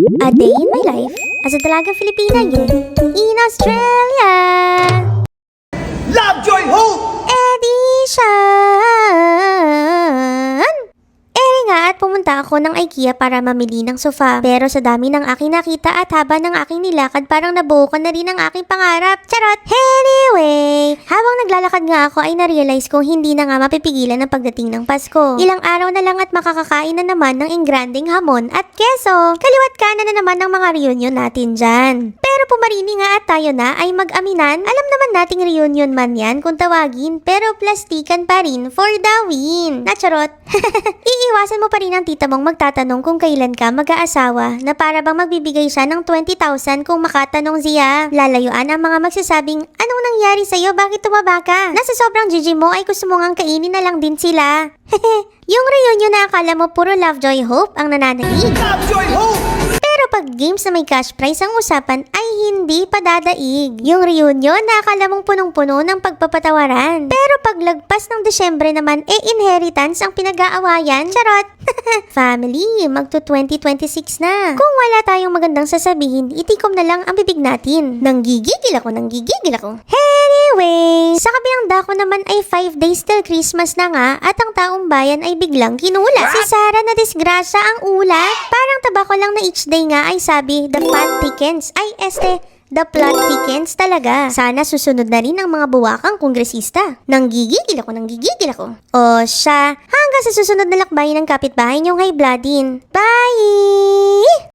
A day in my life as a dalagang Filipina in Australia. Lovejoy Hope! Edition! Nga at pumunta ako ng IKEA para mamili ng sofa. Pero sa dami ng aking nakita at haba ng aking nilakad, parang nabukan na rin ang aking pangarap. Charot! Anyway, habang naglalakad nga ako ay na-realize kong hindi na nga mapipigilan ang pagdating ng Pasko. Ilang araw na lang at makakakain na naman ng engranding hamon at keso. Kaliwat kanan na naman ng mga reunion natin dyan. Pero pumarini nga at tayo na ay mag-aminan. Alam naman nating reunion man yan kung tawagin, pero plastikan pa rin for the win. Na charot! Iiwasan mo pa rin ang tita mong magtatanong kung kailan ka mag-aasawa na para bang magbibigay siya ng 20,000 kung makatanong siya. Lalayuan ang mga magsasabing, anong nangyari sa'yo? Bakit tumaba ka? Nasa sobrang GG mo ay gusto mo ngang kainin na lang din sila. Yung reunion na akala mo puro Lovejoy Hope ang nananaig. Lovejoy Hope! Pero pag games na may cash prize ang usapan ay hindi pa dadaig. Yung reunion na akala mong punong-puno ng pagpapatawaran. Pero pag lagpas ng Desyembre naman, inheritance ang pinag-aawayan. Charot! Family, magto 2026 na. Kung wala tayong magandang sasabihin, itikom na lang ang bibig natin. Nanggigigil ako. Anyway, sa kabilang dako naman ay 5 days till Christmas na nga at ang taong bayan ay biglang kinulat. Si Sarah na disgrasya ang ulat. Parang tabako lang na each day nga ay sabi, the plot thickens. The plot thickens talaga. Sana susunod na rin ang mga buwakang kongresista. Nanggigigil ako. O siya, hanggang sa susunod na lakbayin ng kapitbahay niyong high bloodin. Bye!